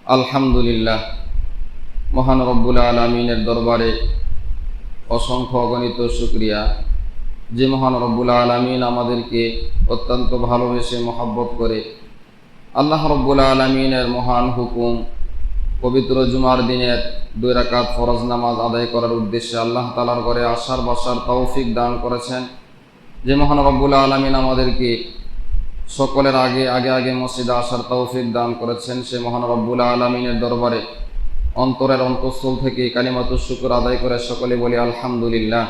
আলহামদুলিল্লাহ, মহান রব্বুল আলামিনের দরবারে অসংখ্য অগণিত শুকরিয়া যে মহান রব্বুল আলামিন আমাদেরকে অত্যন্ত ভালোবেসে মহব্বত করে আল্লাহ রব্বুল আলামিনের মহান হুকুম পবিত্র জুমার দিনের 2 রাকাত ফরজ নামাজ আদায় করার উদ্দেশ্যে আল্লাহ তাআলার ঘরে আসার বসার তৌফিক দান করেছেন। যে মহান রব্বুল আলামিন আমাদেরকে সকলের আগে মসজিদে আসার তৌফিক দান করেছেন, সে মহান রব্বুল আলামিনের দরবারে অন্তরের অন্তঃস্থল থেকে কালিমাতুশ শুকর আদায় করে সকলে বলি আলহামদুলিল্লাহ।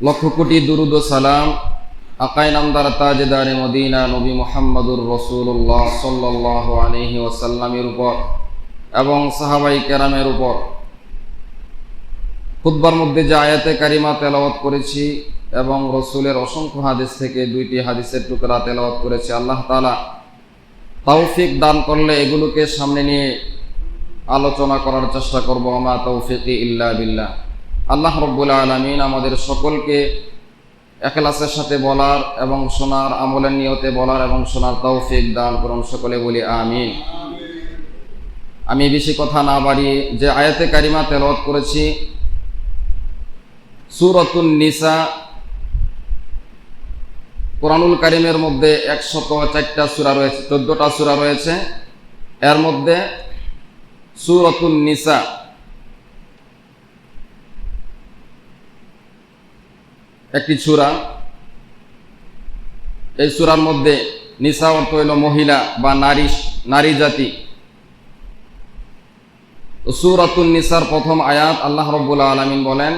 লক্ষ কোটি দুরুদ ও সালাম আকায়ে নামদার তাজদারে মদিনা নবী মুহাম্মদুর রাসূলুল্লাহ সাল্লাল্লাহু আলাইহি ওয়াসাল্লামের উপর এবং সাহাবায়ে কেরামের উপর। খুতবার মধ্যে যে আয়াতে কারিমা তেলাওয়াত করেছি এবং রসুলের অসংখ্য হাদিস থেকে 2টি হাদিসের টুকরা তেলাওয়াত করেছি, আল্লাহ তাআলা তৌফিক দান করলে এগুলোকে সামনে নিয়ে আলোচনা করার চেষ্টা করব। আমা তৌফিকি ইল্লা বিল্লাহ। আল্লাহ রব্বুল আলামিন আমাদের সকলকে ইখলাসের সাথে বলার এবং শোনার, আমলের নিয়তে বলার এবং শোনার তৌফিক দান করুন, সকলে বলি আমিন। আমি বেশি কথা না বাড়িয়ে যে আয়াতে কারিমা তেলাওয়াত করেছি সূরাতুন নিসা, কোরআনুল কারীমের মধ্যে 104টা সূরা রয়েছে, 14টা সূরা রয়েছে। এর মধ্যে সূরাতুন নিসা একটি সূরা। এই সূরার মধ্যে নিসা অর্থ হইল মহিলা বা নারী জাতি। সূরাতুন নিসার প্রথম আয়াত আল্লাহ রাব্বুল আলামিন বলেন,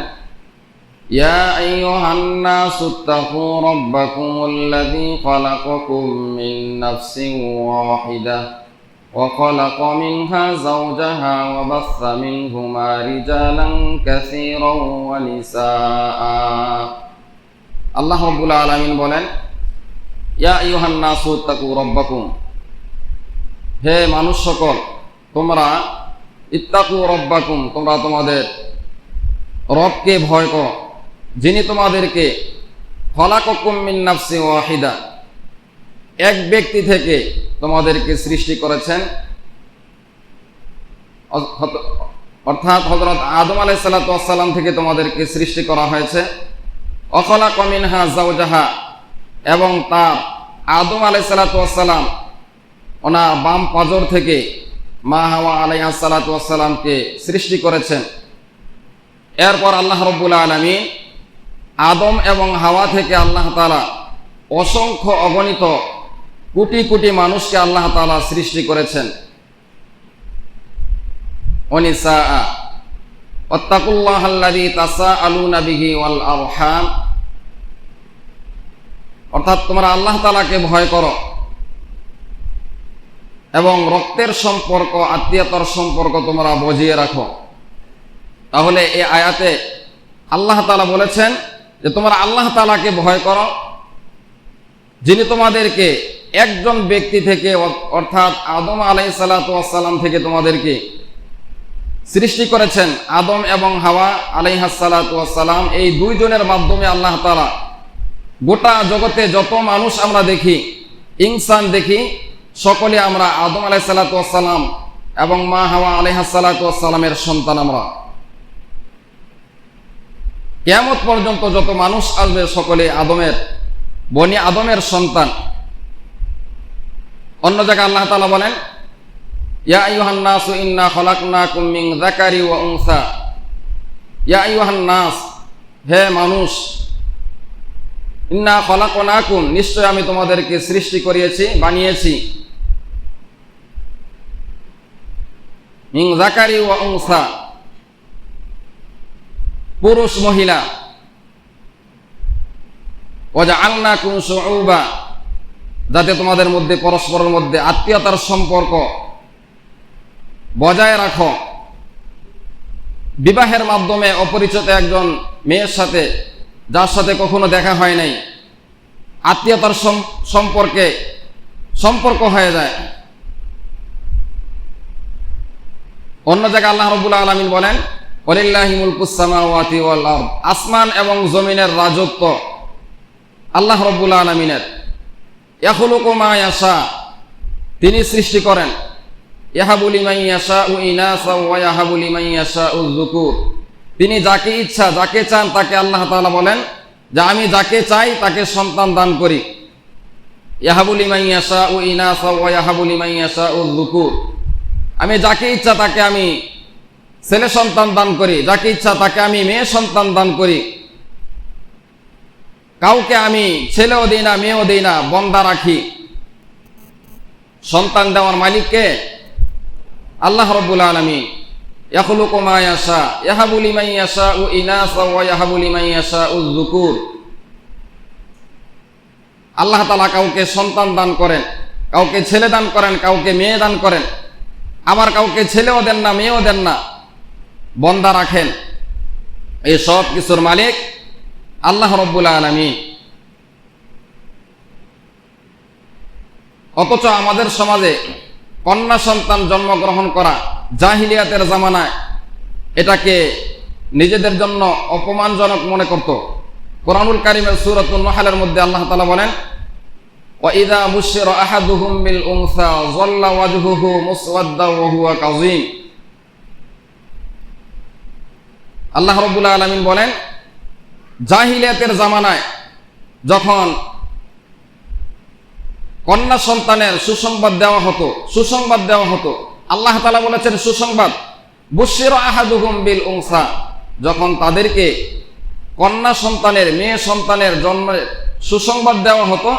ইয়া আইয়ুহান নাসু তাকু রাব্বাকুমুল্লাযী খালাকাকুম মিন নাফসিন ওয়াহিদাহ ওয়া খালাকা মিনহা যাওজাহা ওয়া বাসসা মিনহুমা রিজালান কাসীরান ওয়া নিসাআ। আল্লাহ রাব্বুল আলামিন বলেন, ইয়া আইয়ুহান নাসু তাকু রাব্বাকুম, হে মানুষ সকল, তোমরা ইত্তাকু রাব্বাকুম, তোমরা তোমাদের রবকে ভয় করো, যিনি তোমাদেরকে খলাকাকুম মিন নাফসিন ওয়াহিদা, এক ব্যক্তি থেকে তোমাদেরকে সৃষ্টি করেছেন, অর্থাৎ হযরত আদম আলাইহিস সালাতু ওয়াস সালাম থেকে তোমাদেরকে সৃষ্টি করা হয়েছে। ওয়া খালাকা মিনহা যাওজাহা, এবং তার আদম আলাইহিস সালাতু ওয়াস সালাম ওনার বাম পাজর থেকে মা হাওয়া আলাইহিস সালাতু ওয়াস সালামকে সৃষ্টি করেছেন। এরপর আল্লাহ রাব্বুল আলামিন আদম এবং হাওয়া থেকে আল্লাহ তাআলা অসংখ্য অগণিত কোটি কোটি মানুষকে আল্লাহ তাআলা সৃষ্টি করেছেন। ওয়ানিসাআ ওয়াত্তাকুল্লাহাল্লাযী তাসাআলুনা বিহি ওয়াল আরহাম, অর্থাৎ তোমরা আল্লাহ তাআলাকে ভয় করো এবং রক্তের সম্পর্ক, আত্মীয়তার সম্পর্ক তোমরা বজিয়ে রাখো। তাহলে এই আয়াতে আল্লাহ তাআলা বলেছেন যে তোমরা আল্লাহ তাআলাকে ভয় করো, যিনি তোমাদেরকে একজন ব্যক্তি থেকে অর্থাৎ আদম আলাইহিস সালাতু ওয়াস সালাম থেকে তোমাদেরকে সৃষ্টি করেছেন। আদম এবং হাওয়া আলাইহিস সালাতু ওয়াস সালাম, এই দুইজনের মাধ্যমে আল্লাহ তাআলা গোটা জগতে যত মানুষ আমরা দেখি, ইনসান দেখি, সকলে আমরা আদম আলাইহিস সালাতু ওয়াস সালাম এবং মা হাওয়া আলাইহিস সালাতু ওয়াস সালামের সন্তান। আমরা কিয়ামত পর্যন্ত যত মানুষ আসবে সকলে বনি আদমের সন্তান। অন্য জায়গায় আল্লাহ তাআলা বলেন, ইয়া আইয়ুহান নাসু ইন্না খালাকনাকুম মিন যাকারি ওয়া উনসা। ইয়া আইয়ুহান নাস, হে মানুষ, ইন্না খালাকনাকুম, নিশ্চয় আমি তোমাদেরকে সৃষ্টি করিয়েছি, বানিয়েছি, মিন যাকারি ওয়া উনসা, পুরুষ মহিলা, ওয়াজআলনাকুম শুউবা, যাতে তোমাদের মধ্যে পরস্পরের মধ্যে আত্মীয়তার সম্পর্ক বজায় রাখো। বিবাহের মাধ্যমে অপরিচিত একজন মেয়ের সাথে, যার সাথে কখনো দেখা হয় নাই, আত্মীয়তার সম্পর্ক হয়ে যায়। অন্য জায়গায় আল্লাহ রাব্বুল আলামিন বলেন, ওয়ালিল্লাহি মুলকুস সামাওয়াতি ওয়াল আরদ, আসমান এবং জমিনের রাজত্ব আল্লাহ রাব্বুল আলামিনের। ইয়াখলুকু মা ইয়াশা, তিনি সৃষ্টি করেন। ইয়াহাবু লিমান ইয়াশাউ ইনাসা ওয়া ইয়াহাবু লিমান ইয়াশাউ যুকুর। তিনি যাকে ইচ্ছা যাকে চান তাকে আল্লাহ তাআলা বলেন যে আমি যাকে চাই তাকে সন্তান দান করি। ইয়াহাবু লিমান ইয়াশাউ ইনাসা ওয়া ইয়াহাবু লিমান ইয়াশাউ যুকুর। আমি যাকে ইচ্ছা তাকে আমি ছেলে সন্তান দান করি, যাকে ইচ্ছা তাকে আমি মেয়ে সন্তান দান করি। কাউকে আমি ছেলেও দেই না মেয়েও দেই না, বন্দা রাখি। সন্তান দেওয়ার মালিককে আল্লাহ রাব্বুল আলামিন। ইয়াখলুকু মা ইয়াশা ইয়াহাবু লিমান ইয়াশাউ ইনাসা ওয়া ইয়াহাবু লিমান ইয়াশাউ যুকুর। আল্লাহ তাআলা কাউকে সন্তান দান করেন, কাউকে ছেলে দান করেন, কাউকে মেয়ে দান করেন, আবার কাউকে ছেলেও দেন না মেয়েও দেন না, বন্দা রাখেন। এই সব কিছুর মালিক আল্লাহ রাব্বুল আলামিন। অথচ আমাদের সমাজে কন্যা সন্তান জন্মগ্রহণ করা জাহিলিয়াতের জামানায় এটাকে নিজেদের জন্য অপমানজনক মনে করত। কোরআনুল কারীমের সূরাতুন নাহলের মধ্যে আল্লাহ তাআলা বলেন, ওয়া ইযা বুশিরা আহাদুহুম বিল উনসা যাল্লা ওয়াজহুহু মুসওয়াদ্দান ওয়া হুয়া কাযীম। আল্লাহ রাব্বুল আলামিন বলেন, জাহিলিয়াতের জামানায় যখন কন্যা সন্তানের সুসংবাদ দেওয়া হতো, আল্লাহ তাআলা বলেছেন সুসংবাদ, বুশিরা আহাদুহুম বিল উনসা, যখন তাদেরকে কন্যা সন্তানের মেয়ে সন্তানের জন্মের সুসংবাদ দেওয়া হতো,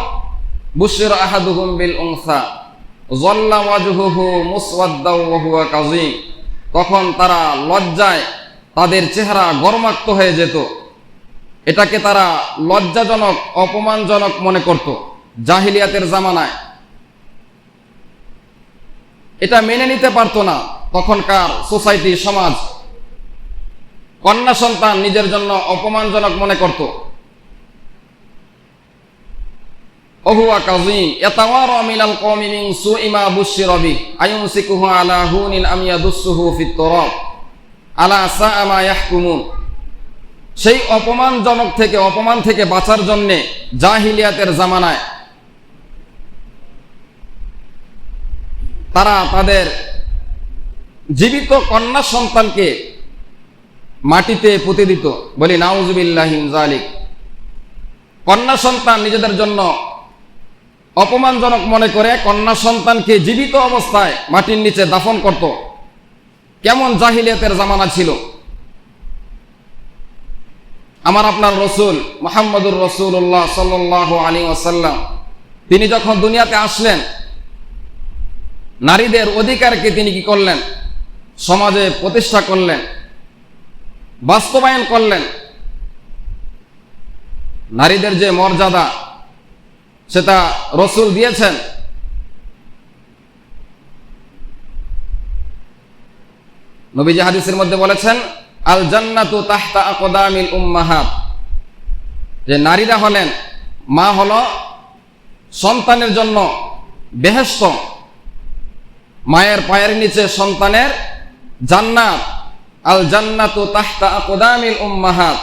বুশিরা আহাদুহুম বিল উনসা যাল্লা ওয়াজহুহু মুসওয়াদ্দান ওয়া হুয়া কাযীম, তখন তারা লজ্জায় তাদের চেহারা গরমাক্ত হয়ে যেত। এটাকে তারা লজ্জাজনক অপমানজনক মনে করত জাহিলিয়াতের জামানায়। এটা মেনে নিতে পারতো না তখনকার সোসাইটি, সমাজ। কন্যা সন্তান নিজের জন্য অপমানজনক মনে করত। ওহুয়া কাযীম ইয়াতাওয়ারা মিনাল কওমি মিন সুই মা বুশিরা বিহি আয়ুমসিকুহু আলা হুনিন আম ইয়াদুসসুহু ফিত তুরাব আলা সাআ মা ইয়াহকুমুন। সেই অপমান থেকে বাঁচার জন্যে জাহিলিয়াতের জামানায় তারা তাদের জীবিত কন্যা সন্তানকে মাটিতে পুঁতে দিত। বলি নাউযুবিল্লাহি মিন যালিক। কন্যা সন্তান নিজেদের জন্য অপমানজনক মনে করে কন্যা সন্তানকে জীবিত অবস্থায় মাটির নিচে দাফন করত। কেমন জাহিলিয়াতের জামানা ছিল! আমার আপনার রসুল মুহাম্মদুর রাসূলুল্লাহ সাল্লাল্লাহু আলাইহি ওয়াসাল্লাম তিনি যখন দুনিয়াতে আসলেন, নারীদের অধিকারকে তিনি কি করলেন? সমাজে প্রতিষ্ঠা করলেন, বাস্তবায়ন করলেন। নারীদের যে মর্যাদা সেটা রসুল দিয়েছেন। নবীজি হাদিসের মধ্যে বলেছেন, আল জান্নাতু তাহতা আকদামিল উম্মাহাত, যে নারীরা হলেন, মা হলো সন্তানের জন্য বেহেশত, মায়ের পায়ের নিচে সন্তানের জান্নাত। আল জান্নাতু তাহতা আকদামিল উম্মাহাত,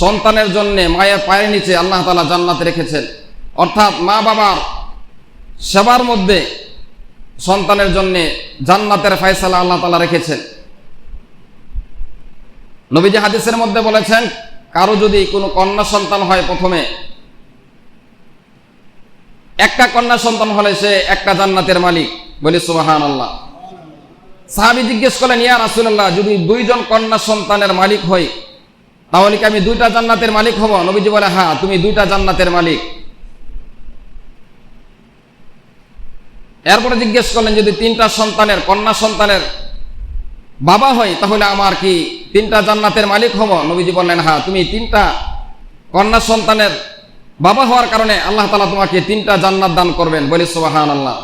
সন্তানের জন্য মায়ের পায়ের নিচে আল্লাহ তাআলা জান্নাত রেখেছেন। অর্থাৎ মা বাবার সেবার মধ্যে সন্তানের জন্য জান্নাতের ফয়সালা আল্লাহ তাআলা রেখেছেন। নবীজি হাদিসের মধ্যে বলেছেন, কারো যদি কোনো কন্যা সন্তান হয়, প্রথমে একটা কন্যা সন্তান হলে সে একটা জান্নাতের মালিক। বলি সুবহানাল্লাহ। সাহাবী জিজ্ঞেস করলেন, ইয়া রাসূলুল্লাহ, যদি দুইজন কন্যা সন্তানের মালিক হই তাহলে কি আমি দুইটা জান্নাতের মালিক হব? নবীজি বলে, হ্যাঁ, তুমি দুইটা জান্নাতের মালিক। এরপরে জিজ্ঞেস করলেন, যদি তিনটা সন্তানের কন্যা সন্তানের বাবা হয় তাহলে আমার কি তিনটা জান্নাতের মালিক হব? নবীজি বললেন, হ্যাঁ, তুমি তিনটা কন্যা সন্তানের বাবা হওয়ার কারণে আল্লাহ তাআলা তোমাকে তিনটা জান্নাত দান করবেন। বলি সুবহানাল্লাহ।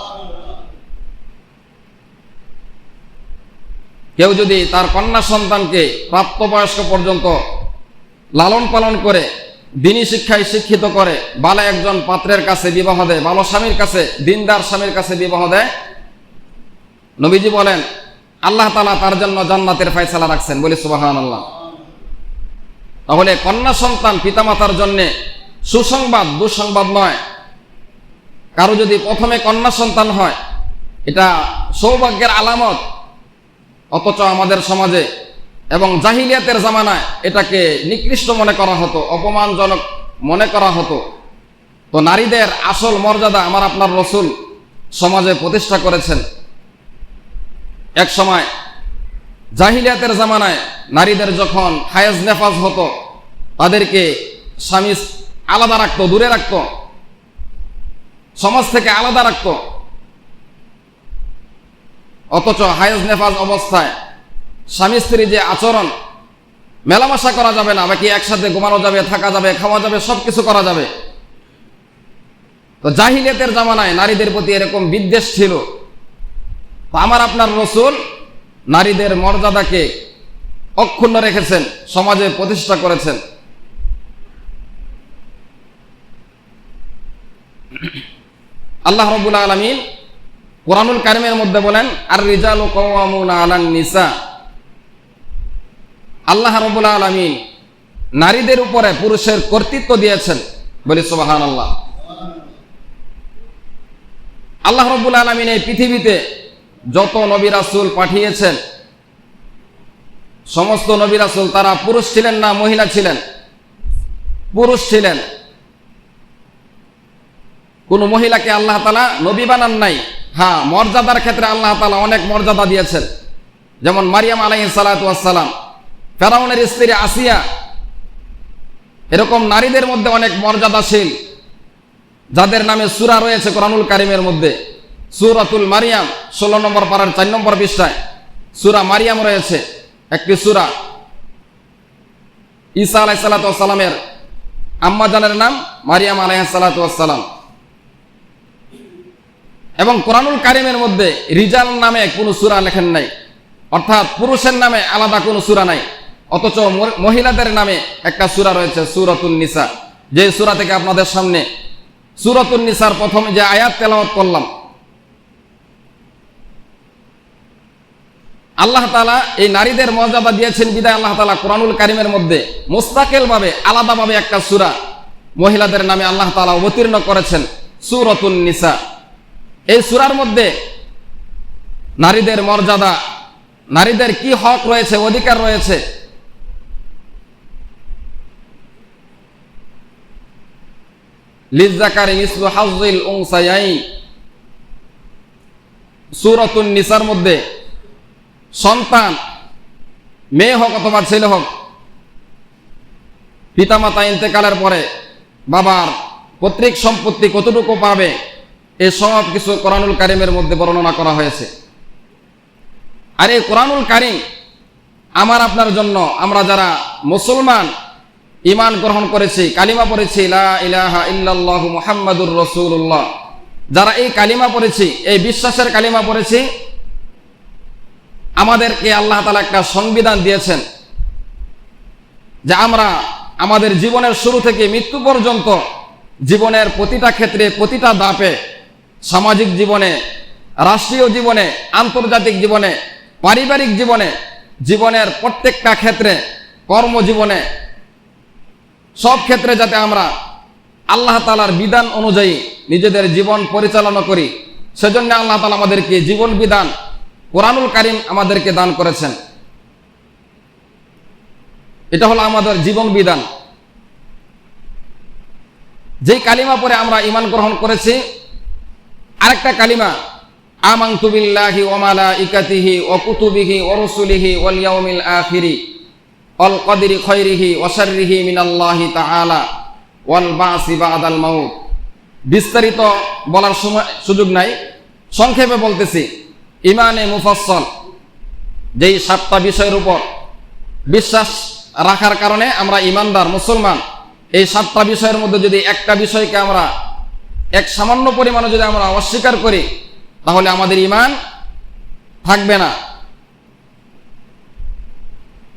কেউ যদি তার কন্যা সন্তানকে প্রাপ্তবয়স্ক পর্যন্ত লালন পালন করে, দ্বীনি শিক্ষায় শিক্ষিত করে, ভালো একজন পাত্রের কাছে বিবাহ দেয়, ভালো স্বামীর কাছে, দিনদার স্বামীর কাছে বিবাহ দেয়, নবীজি বলেন আল্লাহ তাআলা তার জন্য জান্নাতের ফয়সালা রাখছেন। বলি সুবহানাল্লাহ। তাহলে কন্যা সন্তান পিতামাতার জন্য সুসংবাদ, দুঃসংবাদ নয়। কারো যদি প্রথমে কন্যা সন্তান হয় এটা সৌভাগ্যের আলামত, অথচ আমাদের সমাজে এবং জাহিলিয়াতের জামানায় এটাকে নিকৃষ্ট মনে করা হতো, অপমানজনক মনে করা হতো। তো নারীদের আসল মর্যাদা আমার আপনার রসুল সমাজে প্রতিষ্ঠা করেছেন। এক সময় জাহিলিয়াতের জামানায় নারীদের যখন হায়েজ নেফাজ হতো, তাদেরকে স্বামী আলাদা রাখতো, দূরে রাখতো, সমাজ থেকে আলাদা রাখতো। অথচ হায়েজ নেফাজ অবস্থায় স্বামী স্ত্রী যে আচরণ, মেলামেশা করা যাবে না, বাকি একসাথে ঘুমানো যাবে, থাকা যাবে, খাওয়া যাবে, সবকিছু করা যাবে। তো জাহিলিয়াতের জামানায় নারীদের প্রতি এরকম বিদ্বেষ ছিল। তো আমার আপনার রসুল নারীদের মর্যাদাকে অক্ষুণ্ণ রেখেছেন, সমাজে প্রতিষ্ঠা করেছেন। আল্লাহ রাব্বুল আলামিন কুরআনুল কারীমের মধ্যে বলেন, আর রিজালু কাওয়ামুনা আলান নিসা। আল্লাহ রাব্বুল আলামিন নারীদের উপরে পুরুষের কর্তৃত্ব দিয়েছেন, বলি সুবহানাল্লাহ। আল্লাহ রাব্বুল আলামিন এই পৃথিবীতে যত নবী রাসূল পাঠিয়েছেন, সমস্ত নবী রাসূল তারা পুরুষ ছিলেন না মহিলা ছিলেন? পুরুষ ছিলেন। কোন মহিলাকে আল্লাহ তাআলা নবী বানান নাই। হ্যাঁ, মর্যাদার ক্ষেত্রে আল্লাহ তাআলা অনেক মর্যাদা দিয়েছেন। যেমন মারিয়াম আলাইহিস সালাতু ওয়াস সালাম, ফেরাউনের স্ত্রী আসিয়া, এরকম নারীদের মধ্যে অনেক মর্যাদাশীল যাদের নামে সূরা রয়েছে কোরআনুল কারীমের মধ্যে। সূরাতুল মারিয়াম 16 নম্বর পারার 4 নম্বর পৃষ্ঠায় সূরা মারিয়াম রয়েছে, একটি সূরা। ঈসা আলাইহিস সালাতু ওয়াস সালামের আম্মা জানের নাম মারিয়াম আলাইহিস সালাতু ওয়াস সালাম। এবং কোরআনুল কারীমের মধ্যে রিজাল নামে কোনো সূরা লেখেন নাই, অর্থাৎ পুরুষের নামে আলাদা কোনো সূরা নাই। অথচ মহিলাদের নামে একটা সূরা রয়েছে, সূরাতুন নিসা, যে সূরা থেকে আপনাদের সামনে সূরাতুন নিসার প্রথম যে আয়াত তেলাওয়াত করলাম। আল্লাহ তাআলা এই নারীদের মর্যাদা দিয়েছেন বিধায় আল্লাহ তাআলা কোরআনুল কারীমের মধ্যে মুস্তাকিল ভাবে আলাদাভাবে একটা সূরা মহিলাদের নামে আল্লাহ তাআলা অবতীর্ণ করেছেন, সূরাতুন নিসা। এই সূরার মধ্যে নারীদের মর্যাদা, নারীদের কি হক রয়েছে, অধিকার রয়েছে, লিযযাকারি মিসলু হাযযিল উনসায়াইন, সূরাতুন নিসার মধ্যে সন্তান মেয়ে হোক অথবা ছেলে হোক, পিতামাতা ইন্তেকালের পরে বাবার পৈতৃক সম্পত্তি কতটুকু পাবে, এই সব কিছু কোরআনুল কারীমের মধ্যে বর্ণনা করা হয়েছে। আর এই কোরআনুল কারীম আমার আপনার জন্য, আমরা যারা মুসলমান ঈমান গ্রহণ করেছি, কালিমা পড়েছি লা ইলাহা ইল্লাল্লাহু মুহাম্মাদুর রাসূলুল্লাহ, যারা এই কালিমা পড়েছি, এই বিশ্বাসের কালিমা পড়েছি, আমাদেরকে আল্লাহ তাআলা একটা সংবিধান দিয়েছেন যে আমরা আমাদের জীবনের শুরু থেকে মৃত্যু পর্যন্ত, জীবনের প্রতিটা ক্ষেত্রে, প্রতিটা ধাপে, সামাজিক জীবনে, রাষ্ট্রীয় জীবনে, আন্তর্জাতিক জীবনে, পারিবারিক জীবনে, জীবনের প্রত্যেকটা ক্ষেত্রে, কর্মজীবনে, সব ক্ষেত্রে যাতে আমরা আল্লাহ তাআলার বিধান অনুযায়ী নিজেদের জীবন পরিচালনা করি, সেজন্য আল্লাহ তাআলা আমাদেরকে জীবন বিধান কোরআনুল কারীম আমাদেরকে দান করেছেন। এটা হলো আমাদের জীবন বিধান। যেই কালিমা পরে আমরা ঈমান গ্রহণ করেছি, আরেকটা কালিমা আমানতু বিল্লাহি ওয়া মালাইকাতিহি ওয়া কুতুবিহি ওয়া রুসুলিহি ওয়াল ইয়াউমিল আখিরি ওয়াল কদরি খায়রিহি ওয়া শাররিহি মিনাল্লাহি তাআলা ওয়াল বাসি বাদাল মাউত। বিস্তারিত বলার সুযোগ নাই, সংক্ষেপে বলতেছি। ঈমানে মুফাসসাল, যেই 7টা বিষয়ের উপর বিশ্বাস রাখার কারণে আমরা ঈমানদার মুসলমান, এই 7টা বিষয়ের মধ্যে যদি একটা বিষয়কে আমরা এক সামান্য পরিমাণে যদি আমরা অস্বীকার করি, তাহলে আমাদের ঈমান থাকবে না।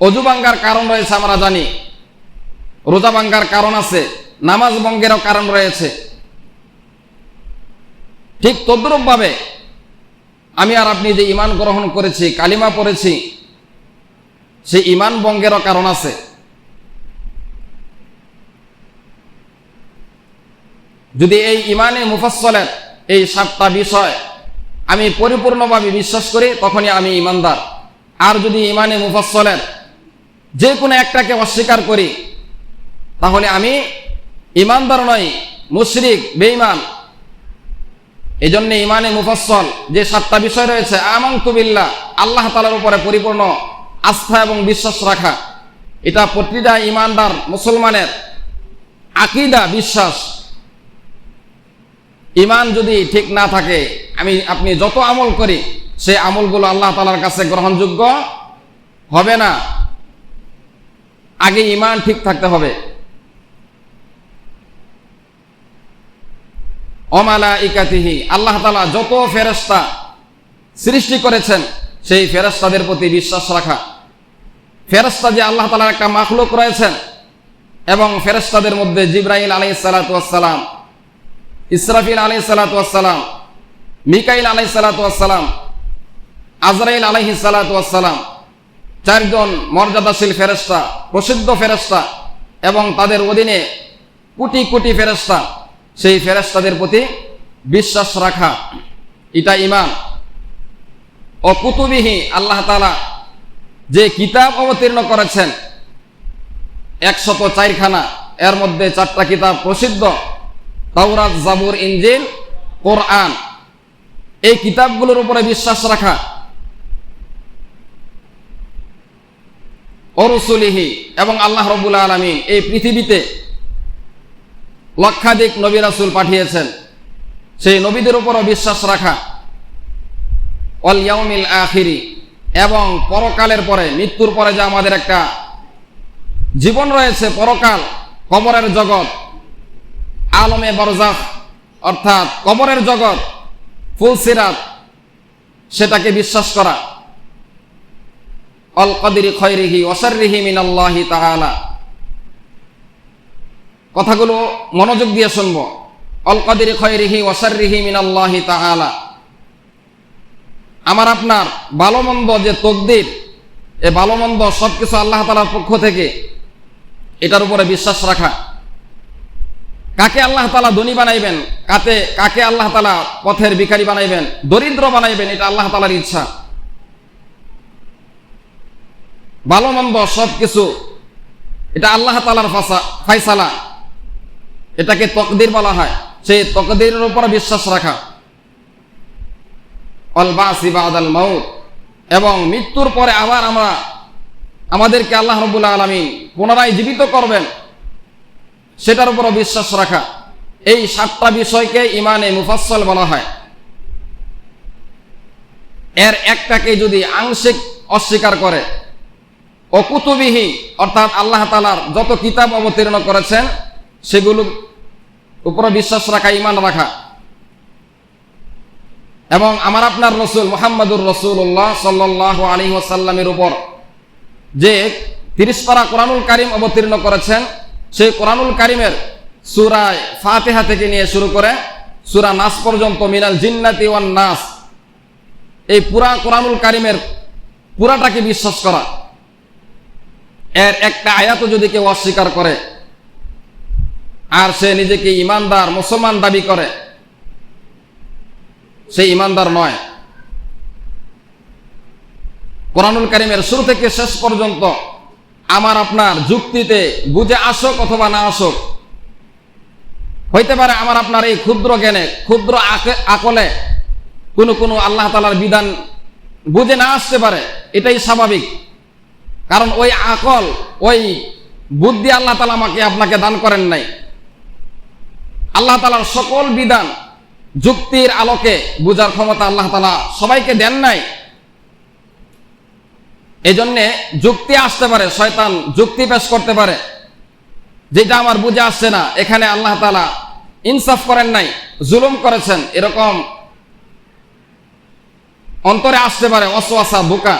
অজু ভাঙ্গার কারণ রয়েছে, আমরা জানি। রোজা ভাঙ্গার কারণ আছে, নামাজ ভঙ্গেরও কারণ রয়েছে। ঠিক তদ্রূপ ভাবে আমি আর আপনি যে ঈমান গ্রহণ করেছি, কালিমা পড়েছি, সেই ঈমান ভঙ্গেরও কারণ আছে। যদি এই ঈমানে মুফাসসালের এই 7টা বিষয় আমি পরিপূর্ণভাবে বিশ্বাস করি তখনই আমি ইমানদার। আর যদি ইমানে মুফাসসলের যে কোনো একটাকে অস্বীকার করি তাহলে আমি ইমানদার নই, মুশরিক, বেঈমান। এই জন্য ইমানে মুফাসসল যে 7টা বিষয় রয়েছে, আমানতু বিল্লাহ, আল্লাহ তাআলার উপরে পরিপূর্ণ আস্থা এবং বিশ্বাস রাখা, এটা প্রতিটা ইমানদার মুসলমানের আকীদা, বিশ্বাস। ইমান যদি ঠিক না থাকে, আপনি যত আমল করি সেই আমলগুলো আল্লাহ তাআলার কাছে গ্রহণযোগ্য হবে না। আগে ইমান ঠিক থাকতে হবে। অমালাইকাতিহি, আল্লাহ তাআলা যত ফেরেশতা সৃষ্টি করেছেন সেই ফেরেশতাদের প্রতি বিশ্বাস রাখা। ফেরেশতা যে আল্লাহ তাআলার একটা মাখলুক রয়েছেন, এবং ফেরেশতাদের মধ্যে জিবরাইল আলাইহিস সালাতু ওয়াস সালাম, ইসরাফিল আলাইহিস সালাতু ওয়াস সালাম, মিকাইল আলাইহিস সালাতু ওয়াস সালাম, আজরাইল আলাইহিস সালাতু ওয়াস সালাম, 4 জন মর্যাদাশীল ফেরেশতা, প্রসিদ্ধ ফেরেশতা, এবং তাদের অধীনে কোটি কোটি ফেরেশতা। সেই ফেরেশতাদের প্রতি বিশ্বাস রাখা, এটা ঈমান। ও কুতুবিহি, আল্লাহ তাআলা যে কিতাব অবতীর্ণ করেছেন 104 খানা, এর মধ্যে 4টা কিতাব প্রসিদ্ধ, তাওরাত, জাবুর, ইনজিল, কোরআন। এই কিতাবগুলোর উপরে বিশ্বাস রাখা। ও রুসুলিহি, এবং আল্লাহ রাব্বুল আলামিন এই পৃথিবীতে লক্ষাধিক নবী রাসূল পাঠিয়েছেন, সেই নবীদের উপরও বিশ্বাস রাখা। ওয়াল ইয়াউমিল আখিরি, এবং পরকালের পরে, মৃত্যুর পরে যে আমাদের একটা জীবন রয়েছে, পরকাল, কবরের জগৎ, আলমে বারজাখ অর্থাৎ কবরের জগৎ, ফুলসিরাত, সেটাকে বিশ্বাস করা। আল কদরি খায়রিহি ওয়া শাররিহি মিনাল্লাহি তাআলা। কথাগুলো মনোযোগ দিয়ে শুনবো। আল কদরি খায়রিহি ওয়া শাররিহি মিনাল্লাহি তাআলা। আমার আপনার ভালো মন্দ যে তকদির, এই ভালো মন্দ সবকিছু আল্লাহ তাআলার পক্ষ থেকে, এটার উপরে বিশ্বাস রাখা। কাকে আল্লাহ তাআলা ধনী বানাইবেন, কাকে আল্লাহ তাআলা পথের ভিখারি বানাইবেন, দরিদ্র বানাইবেন, এটা আল্লাহ তাআলার ইচ্ছা। ভালো মন্দ সবকিছু এটা আল্লাহ তাআলার ফায়সালা, এটাকে তকদির বলা হয়। সেই তকদিরের উপর বিশ্বাস রাখা। আল বাসি বাদাল মাউত, এবং মৃত্যুর পরে আবার আমাদেরকে আল্লাহ রাব্বুল আলামিন পুনরায় জীবিত করবেন, সেটার উপর বিশ্বাস রাখা। এই 7টা বিষয়কে ইমানে মুফাসসল বলা হয়। এর একটাকে যদি আংশিক অস্বীকার করে, ও কুতুবিহি, অর্থাৎ আল্লাহ তাআলার যত কিতাব অবতীর্ণ করেছেন সেগুলোর উপর বিশ্বাস রাখা, ঈমান রাখা। এবং আমার আপনার রাসূল মুহাম্মদুর রাসূলুল্লাহ সাল্লাল্লাহু আলাইহি ওয়াসাল্লামের উপর যে 30 পারা কোরআনুল কারীম অবতীর্ণ করেছেন, সেই কোরআনুল কারীমের সূরা ফাতিহা থেকে নিয়ে শুরু করে সূরা নাস পর্যন্ত, মিনাল জিন্নাতি ওয়ান নাস, এই পুরা কোরআনুল কারীমের পুরাটাকে বিশ্বাস করা। এর একটা আয়াতও যদি কেউ অস্বীকার করে আর সে নিজেকে ইমানদার মুসলমান দাবি করে, সে ইমানদার নয়। কোরআনুল কারীমের শুরু থেকে শেষ পর্যন্ত আমার আপনার যুক্তিতে বুঝে আসুক অথবা না আসুক, হইতে পারে আমার আপনার এই ক্ষুদ্র জ্ঞানে, ক্ষুদ্র আকলে কোনো আল্লাহ তাআলার বিধান বুঝে না আসতে পারে, এটাই স্বাভাবিক। কারণ ওই আকল, ওই বুদ্ধি আল্লাহ তাআলা আমাকে আপনাকে দান করেন নাই। আল্লাহ তাআলার সকল বিধান যুক্তির আলোকে বুঝার ক্ষমতা আল্লাহ তাআলা সবাইকে দেন নাই। এজন্যে যুক্তি আসতে পারে, শয়তান যুক্তি পেশ করতে পারে, যেটা আমার বুঝে আসছে না, এখানে আল্লাহ তাআলা ইনসাফ করেন নাই, জুলুম করেছেন, এরকম অন্তরে আসতে পারে ওয়াসওয়াসা, বোকা।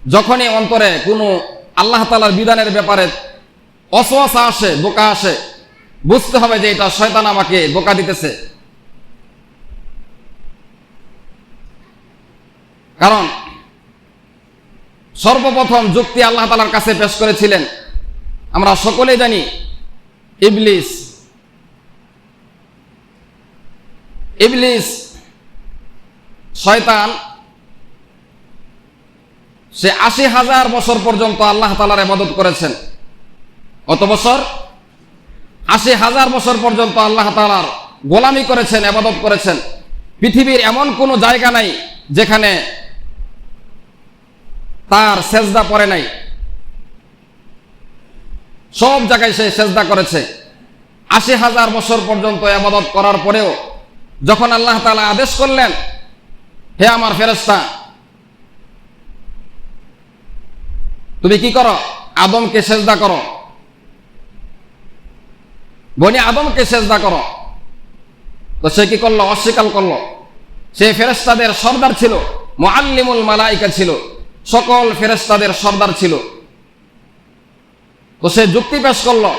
যখনই অন্তরে কোনো আল্লাহ তাআলার বিধানের ব্যাপারে ওয়াসওয়াসা আসে, বোকা আসে, বুঝতে হবে যে এটা শয়তান আমাকে বোকা দিতেছে। কারণ সর্বপ্রথম যুক্তি আল্লাহ তাআলার কাছে পেশ করেছিলেন, আমরা সকলেই জানি, ইবলিস শয়তান সে ৮০,০০০ বছর পর্যন্ত আল্লাহ তাআলার ইবাদত করেছেন। কত বছর? ৮০,০০০ বছর পর্যন্ত আল্লাহ তাআলার গোলামি করেছেন, ইবাদত করেছেন। পৃথিবীর এমন কোনো জায়গা নাই যেখানে তার সেজদা পড়ে নাই, সব জায়গায় সে সেজদা করেছে। ৮০,০০০ বছর পর্যন্ত ইবাদত করার পরেও যখন আল্লাহ তাআলা আদেশ করলেন, হে আমার ফেরেশতা, তুমি কি করো? আদমকে সেজদা করো, বনি আদমকে সেজদা করো। তো সে কি করলো? অস্বীকার করলো। সে ফেরেশতাদের সর্দার ছিল, মুআল্লিমুল মালাইকা ছিল, সকল ফেরেশতাদের সর্দার ছিল। তো সে যুক্তি পেশ করলো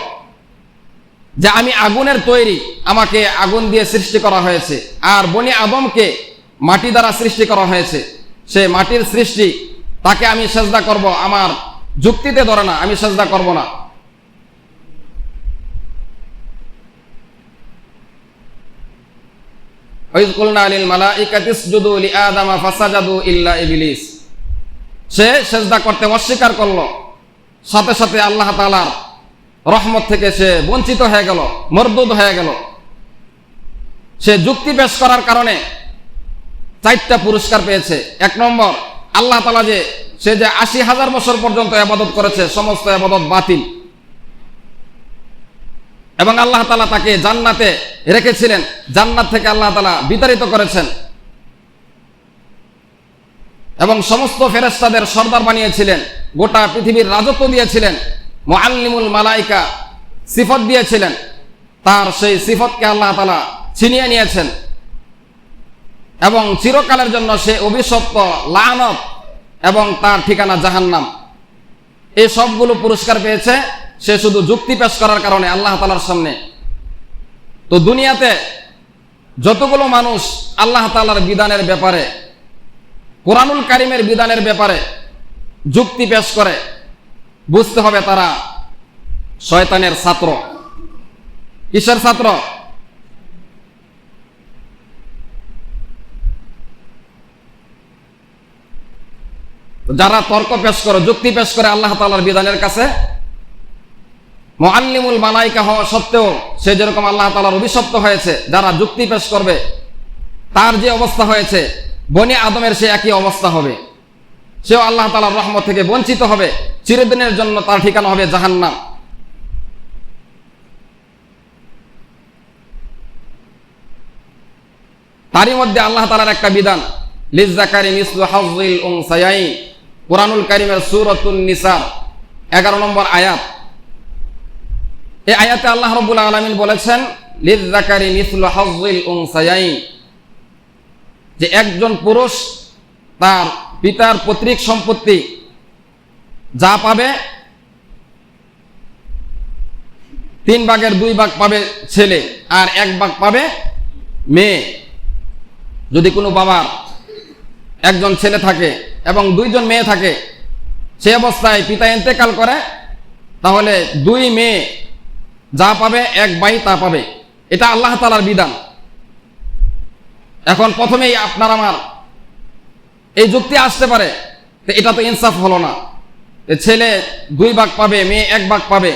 যে আমি আগুনের তৈরি, আমাকে আগুন দিয়ে সৃষ্টি করা হয়েছে, আর বনি আদমকে মাটি দ্বারা সৃষ্টি করা হয়েছে। সে মাটির সৃষ্টি, তাকে আমি সেজদা করব, আমার যুক্তিতে ধরে না, আমি সেজদা করব না। ওয়াইয কুলনা লিল মালাইকাতি ইসজুদু লিআদামা ফাসাজাদু ইল্লা ইবলিস। সে সেজদা করতে অস্বীকার করলো, সাথে সাথে আল্লাহ তাআলার রহমত থেকে সে বঞ্চিত হয়ে গেল, মরদুদ হয়ে গেল। সে যুক্তি পেশ করার কারণে 4টা পুরস্কার পেয়েছে। 1 নম্বর, আল্লাহ তাআলা যে সে যে ৮০,০০০ বছর পর্যন্ত ইবাদত করেছে, সমস্ত ইবাদত বাতিল। এবং আল্লাহ তাআলা তাকে জান্নাতে রেখেছিলেন, জান্নাত থেকে আল্লাহ তাআলা বিতাড়িত করেছেন এবং সমস্ত ফেরেশতাদের সর্দার বানিয়েছিলেন, গোটা পৃথিবীর রাজত্ব দিয়েছিলেন, মুআল্লিমুল মালাইকা সিফত দিয়েছিলেন। তার সেই সিফতকে আল্লাহ তাআলা ছিনিয়ে নিয়েছেন এবং চিরকালের জন্য সে অভিশপ্ত, লানত এবং তার ঠিকানা জাহান্নাম। এই সবগুলো পুরস্কার পেয়েছে সে শুধু যুক্তি পেশ করার কারণে আল্লাহ তাআলার সামনে। তো দুনিয়াতে যতগুলো মানুষ আল্লাহ তাআলার বিধানের ব্যাপারে, কোরআনুল কারীমের বিধানের ব্যাপারে যুক্তি পেশ করে, বুঝতে হবে তারা শয়তানের ছাত্র। কিসের ছাত্র? যারা তর্ক পেশ করে, যুক্তি পেশ করে আল্লাহ তাআলার বিধানের কাছে, মুআল্লিমুল মালাইকা হওয়া সত্ত্বেও সে যেরকম আল্লাহ তাআলার অভিশপ্ত হয়েছে, যারা যুক্তি পেশ করবে তার যে অবস্থা হয়েছে, বনি আদমের সে একই অবস্থা হবে। সেও আল্লাহ তাআলার রহমত থেকে বঞ্চিত হবে, চিরদিনের জন্য তার ঠিকানা হবে জাহান্নাম। তারই মধ্যে আল্লাহ তাআলার একটা বিধান, লিযযাকারি মিসলু হাযযিল উনসায়াইন, কুরআনুল কারীমের সূরাতুন নিসা 11 নম্বর আয়াত। এই আয়াতে আল্লাহ রাব্বুল আলামিন বলেছেন, লিযযাকারি মিসলু হাযযিল উনসায়াইন, যে একজন পুরুষ তার পিতার পৈতৃক সম্পত্তি যা পাবে 3 ভাগের 2 ভাগ পাবে ছেলে, আর 1 ভাগ পাবে মেয়ে। যদি কোনো বাবার একজন ছেলে থাকে এবং 2 জন মেয়ে থাকে, সে অবস্থায় পিতা ইন্তেকাল করে, তাহলে 2 মেয়ে যা পাবে 1 ভাই তা পাবে। এটা আল্লাহ তাআলার বিধান। এখন প্রথমেই আপনার আমার এই যুক্তি আসতে পারে, এটা তো ইনসাফ হলো না, ছেলে 2 ভাগ পাবে, মেয়ে 1 ভাগ পাবে,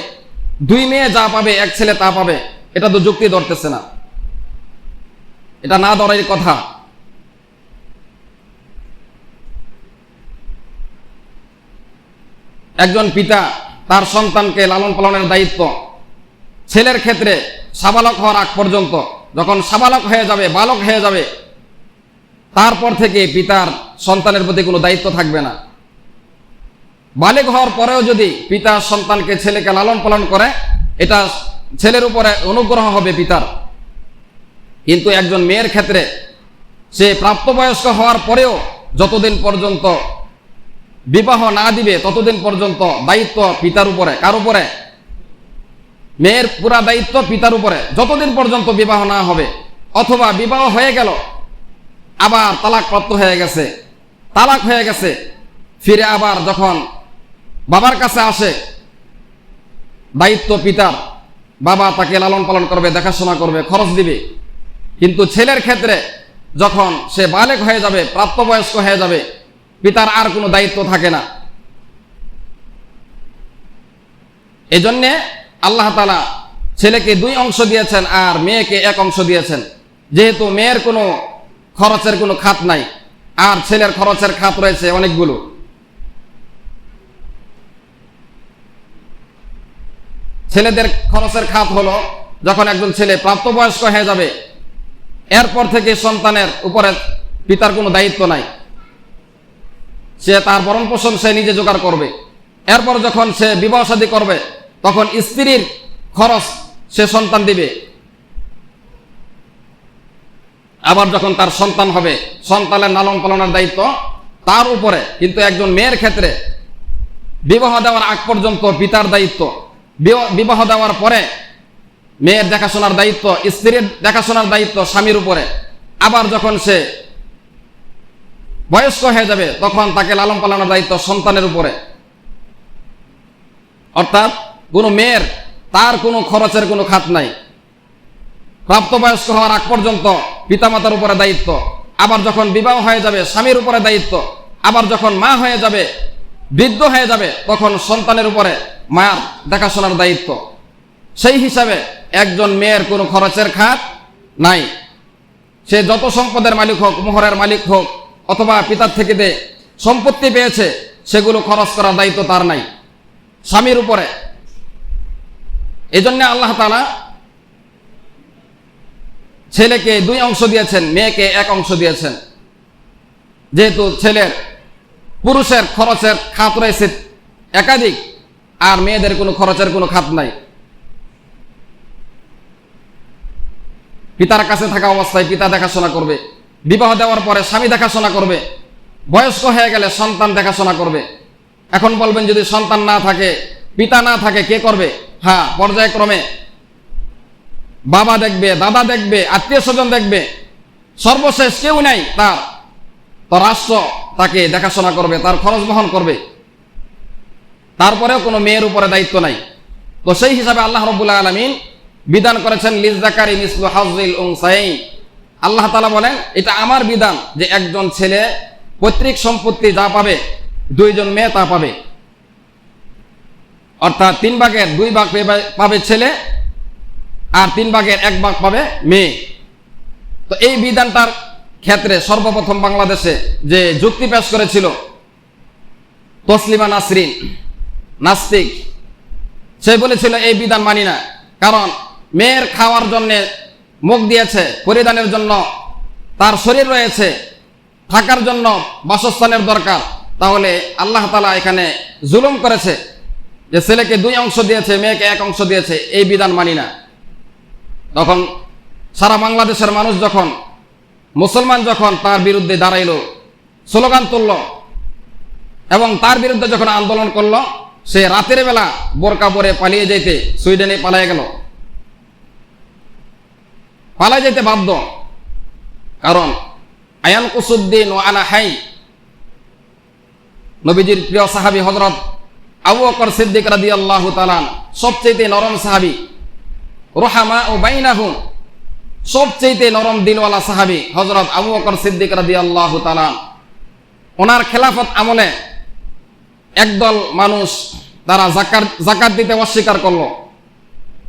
2 মেয়ে যা পাবে 1 ছেলে তা পাবে, এটা তো যুক্তি ধরতেছে না, এটা না ধরার কথা। একজন পিতা তার সন্তানকে লালন পালনের দায়িত্ব ছেলের ক্ষেত্রে সাবালক হওয়ার আগ পর্যন্ত, যখন সাবালক হয়ে যাবে, বালক হয়ে যাবে, তারপর থেকে পিতার সন্তানের প্রতি কোনো দায়িত্ব থাকবে না। বালেগ হওয়ার পরেও যদি পিতা সন্তানকে, ছেলেকে লালন পালন করে, এটা ছেলের উপরে অনুগ্রহ হবে পিতার। কিন্তু একজন মেয়ের ক্ষেত্রে সে প্রাপ্তবয়স্ক হওয়ার পরেও যতদিন পর্যন্ত বিবাহ না দিবে ততদিন পর্যন্ত দায়িত্ব পিতার উপরে। কার উপরে? মেয়ের পুরা দায়িত্ব পিতার উপরে, যতদিন পর্যন্ত বিবাহ না হবে। অথবা বিবাহ হয়ে গেল, আবার তালাক প্রাপ্ত হয়ে গেছে, তালাক হয়ে গেছে, ফিরে আবার যখন বাবার কাছে আসে, দায়িত্ব পিতার, বাবা তাকে লালন পালন করবে, দেখাশোনা করবে, খরচ দিবে। কিন্তু ছেলের ক্ষেত্রে যখন সে বালেগ হয়ে যাবে, প্রাপ্তবয়স্ক হয়ে যাবে, পিতার আর কোনো দায়িত্ব থাকে না। এজন্যে আল্লাহ তাআলা ছেলেকে 2 অংশ দিয়েছেন আর মেয়েকে 1 অংশ দিয়েছেন। যেহেতু মেয়ের কোনো খরচের কোনো খাত নাই আর ছেলের খরচের খাত রয়েছে অনেকগুলো। ছেলেদের খরচের খাত হলো, যখন একজন ছেলে প্রাপ্তবয়স্ক হয়ে যাবে এরপর থেকে সন্তানের উপরে পিতার কোনো দায়িত্ব নাই, সে তার ভরণ পোষণ সে নিজে জোগাড় করবে। এরপর যখন সে বিবাহ শাদী করবে তখন স্ত্রীর খরচ সে সন্তান দিবে। আবার যখন তার সন্তান হবে সন্তানের লালন পালনের দায়িত্ব তার উপরে। কিন্তু একজন মেয়ের ক্ষেত্রে বিবাহ দেওয়ার আগ পর্যন্ত পিতার দায়িত্ব, বিবাহ দেওয়ার পরে মেয়ের দেখাশোনার দায়িত্ব, স্ত্রীর দেখাশোনার দায়িত্ব স্বামীর উপরে। আবার যখন সে বয়স্ক হয়ে যাবে তখন তাকে লালন পালনের দায়িত্ব সন্তানের উপরে। অর্থাৎ কোনো মেয়ের তার কোনো খরচের কোনো খাত নাই। প্রাপ্তবয়স্ক হওয়ার আগ পর্যন্ত পিতামাতার উপরে দায়িত্ব, আবার যখন বিবাহ হয়ে যাবে স্বামীর উপরে দায়িত্ব, আবার যখন মা হয়ে যাবে, বৃদ্ধ হয়ে যাবে তখন সন্তানের উপরে মায়ের দেখাশোনার দায়িত্ব। সেই হিসাবে একজন মেয়ের কোনো খরচের খাত নাই। সে যত সম্পদের মালিক হোক, মোহরের মালিক হোক, অথবা পিতার থেকে যে সম্পত্তি পেয়েছে সেগুলো খরচ করার দায়িত্ব তার নাই, স্বামীর উপরে। এই জন্য আল্লাহ তাআলা ছেলেকে 2 অংশ দিয়েছেন, মেয়েকে 1 অংশ দিয়েছেন। যেহেতু ছেলের পুরুষের খরচের খাত রয়েছে একাধিক আর মেয়েদের কোনো খরচের কোনো খাত নাই। পিতার কাছে থাকা অবস্থায় পিতা দেখাশোনা করবে, বিবাহ দেওয়ার পরে স্বামী দেখাশোনা করবে, বয়স্ক হয়ে গেলে সন্তান দেখাশোনা করবে। এখন বলবেন যদি সন্তান না থাকে, পিতা না থাকে, কে করবে? হ্যাঁ, পর্যায়ক্রমে বাবা দেখবে, দাদা দেখবে, আত্মীয় স্বজন দেখবে, সর্বশেষ কেউ নাই তার, তো রাষ্ট্র তাকে দেখাশোনা করবে, তার খরচ বহন করবে। তারপরেও কোনো মেয়ের উপরে দায়িত্ব নাই। তো সেই হিসাবে আল্লাহ রাব্বুল আলামিন বিধান করেছেন লিযযাকারি মিসলু হাযযিল উনসায়াইন। আল্লাহ তাআলা বলেন এটা আমার বিধান যে একজন ছেলে পৈতৃক সম্পত্তি যা পাবে 2 জন মেয়ে তা পাবে। অর্থাৎ 3 ভাগের 2 ভাগ পাবে ছেলে আর 3 ভাগের 1 ভাগ পাবে মেয়ে। তো এই বিধানটার ক্ষেত্রে সর্বপ্রথম বাংলাদেশে যে যুক্তি পেশ করেছিল তসলিমা নাসরিন, নাস্তিক, সে বলেছিল এই বিধান মানি না, কারণ মেয়ের খাওয়ার জন্য মুখ দিয়েছে, পরিধানের জন্য তার শরীর রয়েছে, থাকার জন্য বাসস্থানের দরকার, তাহলে আল্লাহ তাআলা এখানে জুলুম করেছে যে ছেলেকে 2 অংশ দিয়েছে, মেয়েকে 1 অংশ দিয়েছে, এই বিধান মানি না। তখন সারা বাংলাদেশের মানুষ যখন, মুসলমান যখন তার বিরুদ্ধে দাঁড়াইল, স্লোগান তুলল এবং তার বিরুদ্ধে যখন আন্দোলন করল, সে রাতের বেলা বোরকা পরে পালিয়ে যেতে সুইডেনে পালিয়ে গেল, পালিয়ে যেতে বাধ্য। কারণ আয়ান কুসুদ্দিন ও আনা হাই, নবীজির প্রিয় সাহাবী হযরত আবু বকর সিদ্দিক রাদিয়াল্লাহু তাআলা, সবচেয়ে নরম সাহাবী, রুহামা ও বাইনাহুম, সবচেয়ে নরম দিলওয়ালা সাহাবী হযরত আবু বকর সিদ্দিক রাদিয়াল্লাহু তাআলা। ওনার খেলাফত আমলে একদল মানুষ তারা যাকাত দিতে অস্বীকার করলো।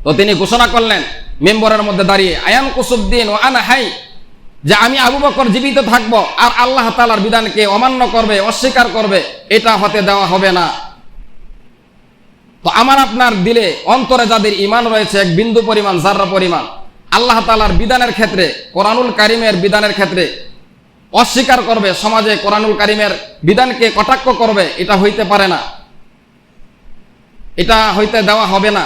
তো তিনি ঘোষণা করলেন মেম্বরের মধ্যে দাঁড়িয়ে, আয়ান কুসুদ্দিন ও আনা হাই, যে আমি আবু বকর জীবিত থাকবো আর আল্লাহ তাআলার বিধানকে অমান্য করবে, অস্বীকার করবে, এটা হতে দেওয়া হবে না। তো আমার আপনার দিলে অন্তরে যাদের ঈমান রয়েছে এক বিন্দু পরিমাণ, যাররা পরিমাণ, আল্লাহ তাআলার বিধানের ক্ষেত্রে, কোরআনুল কারীমের বিধানের ক্ষেত্রে অস্বীকার করবে, সমাজে কোরআনুল কারীমের বিধানকে কটাক্ষ করবে, এটা হইতে পারে না, এটা হইতে দেওয়া হবে না।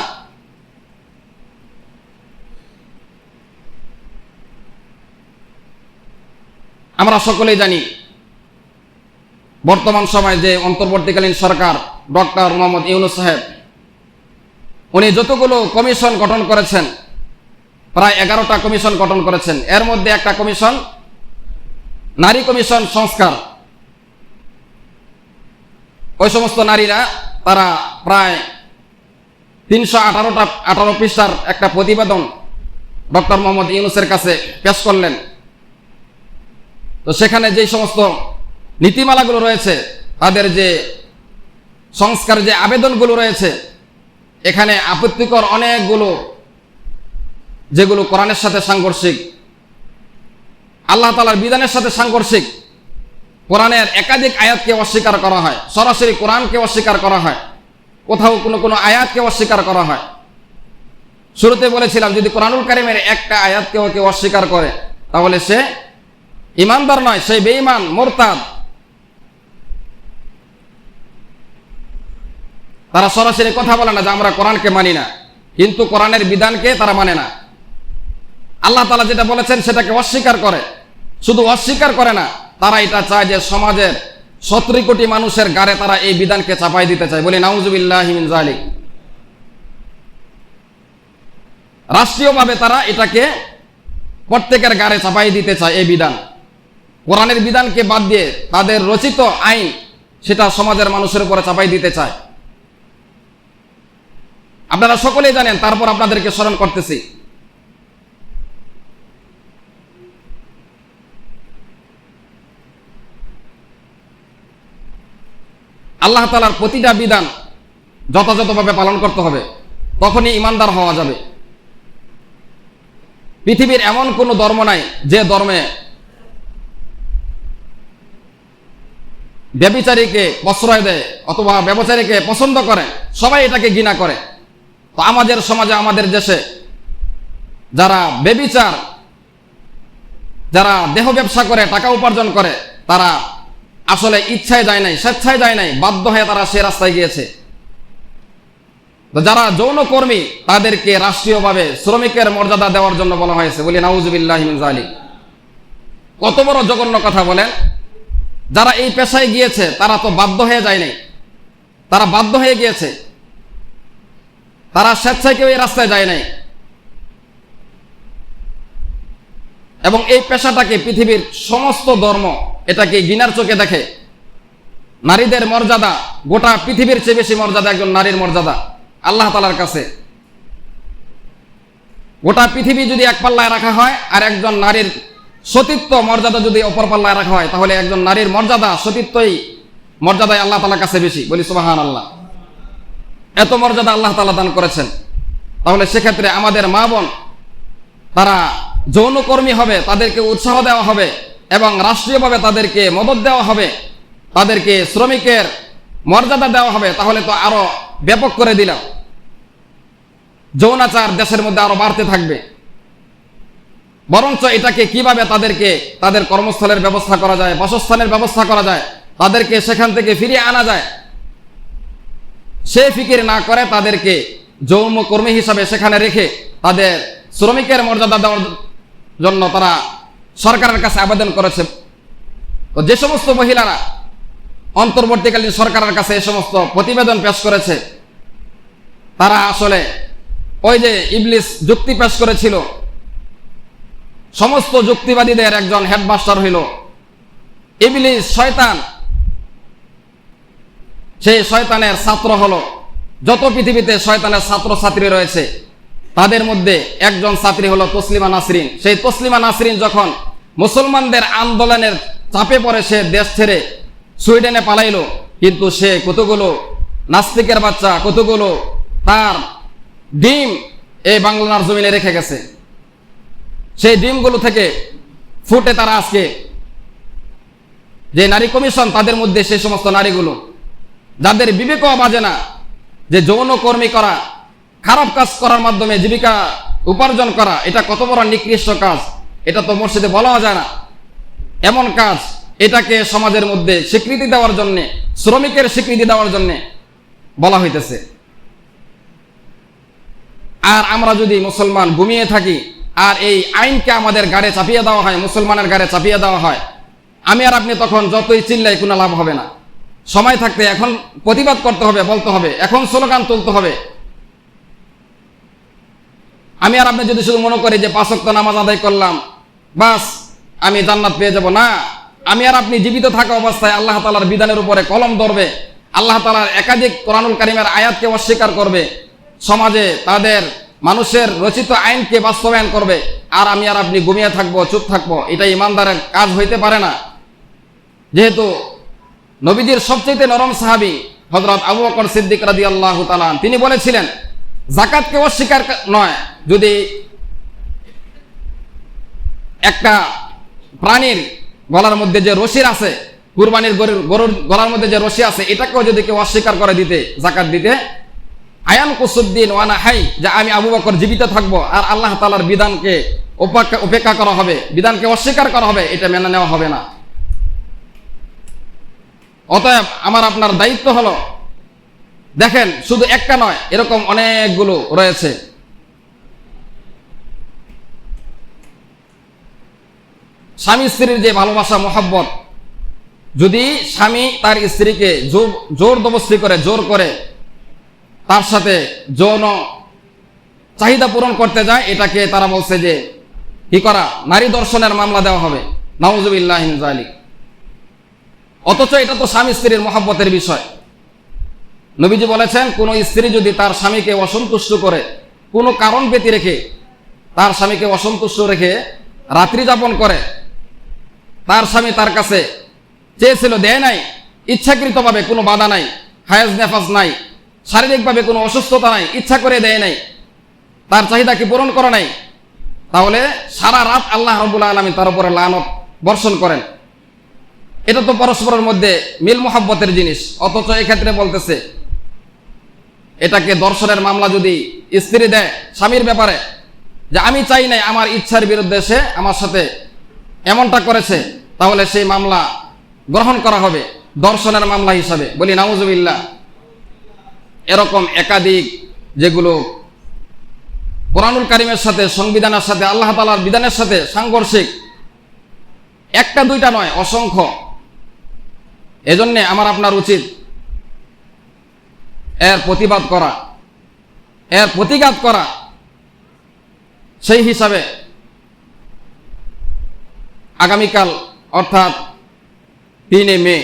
আমরা সকলেই জানি বর্তমান সময় যে অন্তর্বর্তীকালীন সরকার, ডক্টর মোহাম্মদ ইউনূস সাহেব, উনি যতগুলো কমিশন গঠন করেছেন, প্রায় 11টা কমিশন গঠন করেছেন। এর মধ্যে একটা কমিশন নারী কমিশন সংস্কার। ওই সমস্ত নারীরা তারা প্রায় 318 পৃষ্ঠার একটা প্রতিবেদন ডক্টর মোহাম্মদ ইউনূসের কাছে পেশ করলেন। তো সেখানে যে সমস্ত নীতিমালাগুলো রয়েছে, তাদের যে সংস্কার যে আবেদনগুলো রয়েছে, এখানে আপত্তিকর অনেকগুলো যেগুলো কোরআনের সাথে সাংঘর্ষিক, আল্লাহ তাআলার বিধানের সাথে সাংঘর্ষিক, কোরআনের একাধিক আয়াতকে অস্বীকার করা হয়, সরাসরি কোরআনকে অস্বীকার করা হয়, কোথাও কোনো আয়াতকে অস্বীকার করা হয়। শুরুতে বলেছিলাম, যদি কোরআনুল কারীমের একটা আয়াতকে কেউ অস্বীকার করে তাহলে সে ঈমানদার নয়, সে বেঈমান, মুরতাদ। তারা সরাসরি কথা বলে না যে আমরা কোরআনকে মানি না, কিন্তু কোরআনের বিধানকে তারা মানে না। আল্লাহ তাআলা যেটা বলেছেন সেটাকে অস্বীকার করে। শুধু অস্বীকার করে না, তারা এটা চায় যে সমাজের 17 কোটি মানুষের গাড়ে তারা এই বিধানকে চাপাই দিতে চায়। বলি নাউজুবিল্লাহি মিন যালিক। রাষ্ট্রীয়ভাবে তারা এটাকে প্রত্যেকের গাড়ে চাপাই দিতে চায় এই বিধান। কোরআনের বিধানকে বাদ দিয়ে তাদের রচিত আইন সেটা সমাজের মানুষের উপরে চাপাই দিতে চায়। আপনারা সকলেই জানেন, তারপর আপনাদেরকে স্মরণ করতেছি। আল্লাহ তাআলার প্রতিটা বিধান যথাযথভাবে পালন করতে হবে, তখনই ঈমানদার হওয়া যাবে। পৃথিবীর এমন কোনো ধর্ম নাই যে ধর্মে ব্যভিচারীকে প্রশ্রয় দেয় অথবা ব্যভিচারীকে পছন্দ করে, সবাই এটাকে ঘৃণা করে। তো আমাদের সমাজে, আমাদের দেশে যারা ব্যভিচার, যারা দেহ ব্যবসা করে টাকা উপার্জন করে, তারা আসলে ইচ্ছায় যায় নাই, স্বেচ্ছায় যায় নাই, বাধ্য হয়ে তারা সে রাস্তায় গিয়েছে। তো যারা যৌনকর্মী তাদেরকে রাষ্ট্রীয়ভাবে শ্রমিকের মর্যাদা দেওয়ার জন্য বলা হয়েছে। বলি নাউজুবিল্লাহি মিন যালিক। কত বড় জঘন্য কথা বলেন! যারা এই পেশায় গিয়েছে তারা তো বাধ্য হয়ে যায় নাই, তারা বাধ্য হয়ে গিয়েছে, তারা স্বেচ্ছায় কেউ এই রাস্তায় যায় নাই। এবং এই পেশাটাকে পৃথিবীর সমস্ত ধর্ম এটাকে ঘৃণার চোখে দেখে। নারীদের মর্যাদা, গোটা পৃথিবীর চেয়ে বেশি মর্যাদা একজন নারীর মর্যাদা আল্লাহ তাআলার কাছে। গোটা পৃথিবী যদি এক পাল্লায় রাখা হয় আর একজন নারীর সতীত্ব মর্যাদা যদি অপর পাল্লায় রাখা হয়, তাহলে একজন নারীর মর্যাদা, সতীত্বই মর্যাদায় আল্লাহ তাআলার কাছে বেশি। বলি সুবহানাল্লাহ। এত মর্যাদা আল্লাহ তাআলা দান করেছেন। তাহলে সেক্ষেত্রে আমাদের মা বোন তারা যৌনকর্মী হবে, তাদেরকে উৎসাহ দেওয়া হবে এবং রাষ্ট্রীয়ভাবে তাদেরকে মদত দেওয়া হবে, তাদেরকে শ্রমিকের মর্যাদা দেওয়া হবে, তাহলে তো আরো ব্যাপক করে দিলাম, যৌনাচার দেশের মধ্যে আরো বাড়তে থাকবে। বরঞ্চ এটাকে কিভাবে তাদেরকে তাদের কর্মস্থলের ব্যবস্থা করা যায়, বাসস্থানের ব্যবস্থা করা যায়, তাদেরকে সেখান থেকে ফিরিয়ে আনা যায়, সে ফিকির না করে তাদেরকে যৌনকর্মী হিসাবে সেখানে রেখে তাদের শ্রমিকের মর্যাদা দেওয়ার জন্য তারা সরকারের কাছে আবেদন করেছে। তো যে সমস্ত মহিলারা অন্তর্বর্তীকালীন সরকারের কাছে এই সমস্ত প্রতিবেদন পেশ করেছে, তারা আসলে ওই যে ইবলিস যুক্তি পেশ করেছিল, সমস্ত যুক্তিবাদীদের একজন হেডমাস্টার হইল ইবলিস, শয়তান। সেই শয়তানের ছাত্র হলো, যত পৃথিবীতে শয়তানের ছাত্র ছাত্রী রয়েছে তাদের মধ্যে একজন ছাত্রী হলো তসলিমা নাসরিন। সেই তসলিমা নাসরিন যখন মুসলমানদের আন্দোলনের চাপে পড়ে সে দেশ ছেড়ে সুইডেনে পালাইলো, কিন্তু সে কতগুলো নাস্তিকের বাচ্চা, কতগুলো তার ডিম এই বাংলার জমিনে রেখে গেছে। সেই ডিমগুলো থেকে ফুটে তারা আজকে যে নারী কমিশন, তাদের মধ্যে সেই সমস্ত নারীগুলো যাদের বিবেকও বাজে না যে যৌনকর্মী করা, খারাপ কাজ করার মাধ্যমে জীবিকা উপার্জন করা, এটা কত বড় নিকৃষ্ট কাজ, এটা তো মসজিদে বলা যায় না এমন কাজ। এটাকে সমাজের মধ্যে স্বীকৃতি দেওয়ার জন্য, শ্রমিকের স্বীকৃতি দেওয়ার জন্য বলা হইতেছে। আর আমরা যদি মুসলমান ঘুমিয়ে থাকি আর এই আইনকে আমাদের গাড়ে চাপিয়ে দেওয়া হয়, মুসলমানের গাড়ে চাপিয়ে দেওয়া হয়, আমি আর আপনি তখন যতই চিল্লাই কোনো লাভ হবে না। সময় থাকতে এখন প্রতিবাদ করতে হবে, বলতে হবে, এখন স্লোগান তুলতে হবে। আমি আর আপনি যদি শুধু মনে করি যে 5 ওয়াক্ত নামাজ আদায় করলাম বাস আমি জান্নাত পেয়ে যাব, না। আমি আর আপনি জীবিত থাকা অবস্থায় আল্লাহ তাআলার বিধানের উপরে কলম ধরবে, আল্লাহ তাআলার একাধিক কোরআনুল কারীমের আয়াতকে অস্বীকার করবে, সমাজে তাদের মানুষের রচিত আইনকে বাস্তবায়ন করবে, আর আমি আর আপনি ঘুমিয়ে থাকবো, চুপ থাকবো, এটা ইমানদারের কাজ হইতে পারে না। যেহেতু নবীজির সবচেয়ে নরম সাহাবী হযরত আবু বকর সিদ্দিক রাদিয়াল্লাহু তাআলা তিনি বলেছিলেন, যাকাতকে অস্বীকার নয়, যদি একটা প্রাণীর গলার মধ্যে যে রশি আছে, কুরবানির গরুর গলার মধ্যে যে রশি আছে, এটাকেও যদি কেউ অস্বীকার করে দিতে, যাকাত দিতে, আয়ান কুসুদ্দিন ওয়ানা হাই, যে আমি আবু বকর জীবিত থাকবো আর আল্লাহ তাআলার বিধানকে উপেক্ষা করা হবে, বিধানকে অস্বীকার করা হবে, এটা মেনে নেওয়া হবে না। অতএব আমার আপনার দায়িত্ব হলো, দেখেন শুধু একটা নয়, এরকম অনেকগুলো রয়েছে। স্বামী স্ত্রীর যে ভালোবাসা মহব্বত, যদি স্বামী তার স্ত্রীকে জোর জবরদস্তি করে, জোর করে তার সাথে যৌন চাহিদা পূরণ করতে যায়, এটাকে তারা বলছে যে কি করা, নারী দর্শনের মামলা দেওয়া হবে, নাউযুবিল্লাহি মিন যালিক। অথচ এটা তো স্বামী স্ত্রীর মহব্বতের বিষয়। নবীজি বলেছেন, কোন স্ত্রী যদি তার স্বামীকে অসন্তুষ্ট করে, কোনো কারণ ব্যতি রেখে তার স্বামীকে অসন্তুষ্ট রেখে রাত্রি যাপন করে, তার স্বামী তার কাছে চেয়েছিল, দেয় নাই, ইচ্ছাকৃতভাবে কোনো বাধা নাই, হায়েজ নেফাজ নাই, শারীরিকভাবে কোনো অসুস্থতা নাই, ইচ্ছা করে দেয় নাই, তার চাহিদাকে পূরণ করে নাই, তাহলে সারা রাত আল্লাহ রাব্বুল আলামিন তার উপরে লানত বর্ষণ করেন। এটা তো পরস্পরের মধ্যে মিল মোহাব্বতের জিনিস। অথচ এক্ষেত্রে বলতেছে, এটাকে দর্শনের মামলা যদি স্ত্রী দেয় স্বামীর ব্যাপারে, যে আমি চাই নাই, আমার ইচ্ছার বিরুদ্ধে সে আমার সাথে এমনটা করেছে, তাহলে সেই মামলা গ্রহণ করা হবে দর্শনের মামলা হিসাবে। বলি নাউযুবিল্লাহ। এরকম একাধিক, যেগুলো কোরআনুল কারীমের সাথে, সংবিধানের সাথে, আল্লাহ তাআলার বিধানের সাথে সাংঘর্ষিক, একটা দুইটা নয়, অসংখ্য। এজন্য আমার আপনার উচিত এর প্রতিবাদ করা, এর প্রতিঘাত করা। সেই হিসাবে আগামীকাল অর্থাৎ 3 মে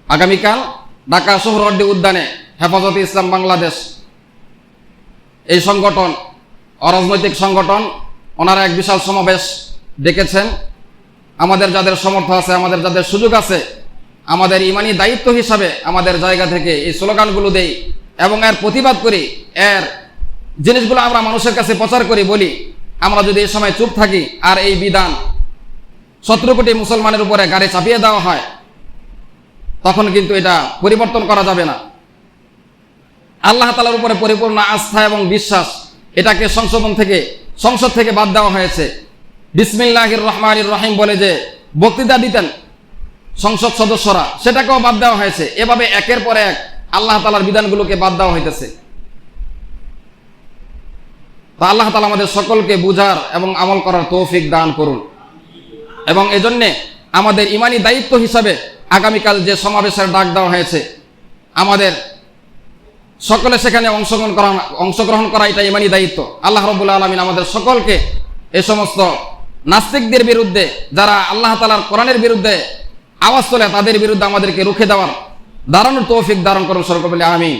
আগামীকাল ঢাকা সোহরাওয়ার্দী উদ্যানে হেফাজতে ইসলাম বাংলাদেশ এই সংগঠন, অরাজনৈতিক সংগঠন, ওনারা এক বিশাল সমাবেশ ডেকেছেন। আমাদের যাদের সামর্থ্য আছে, আমাদের যাদের সুযোগ আছে, আমাদের ইমানি দায়িত্ব হিসাবে আমাদের জায়গা থেকে এই স্লোগানগুলো দেই এবং এর প্রতিবাদ করি, এর জিনিসগুলো আমরা মানুষের কাছে প্রচার করি। বলি, আমরা যদি এই সময় চুপ থাকি আর এই বিধান 17 কোটি মুসলমানের উপরে গাড়ি চাপিয়ে দেওয়া হয়, তখন কিন্তু এটা পরিবর্তন করা যাবে না। আল্লাহ তাআলার উপরে পরিপূর্ণ আস্থা এবং বিশ্বাস, এটাকে সংসদ থেকে বাদ দেওয়া হয়েছে। বিসমিল্লাহির রহমানির রহিম বলে যে বক্তৃতা দিতেন সংসদ সদস্যরা, সেটাকেও বাদ দেওয়া হয়েছে। এভাবে একের পর এক আল্লাহ তাআলার বিধানগুলোকে বাদ দেওয়া হইতেছে। তা আল্লাহ তাআলা আমাদের সকলকে বুঝার এবং আমল করার তৌফিক দান করুন। এবং এজন্যে আমাদের ইমানি দায়িত্ব হিসাবে আগামীকাল যে সমাবেশের ডাক দেওয়া হয়েছে, আমাদের সকলে সেখানে অংশগ্রহণ করা, এটা ইমানি দায়িত্ব। আল্লাহ রাব্বুল আলামিন আমাদের সকলকে এই সমস্ত নাস্তিকদের বিরুদ্ধে, যারা আল্লাহ তাআলার কোরআনের বিরুদ্ধে আওয়াজ তোলে, তাদের বিরুদ্ধে আমাদেরকে রুখে দেওয়ার দাঁড়ানোর তৌফিক দান করুন। সকলে বলি আমিন।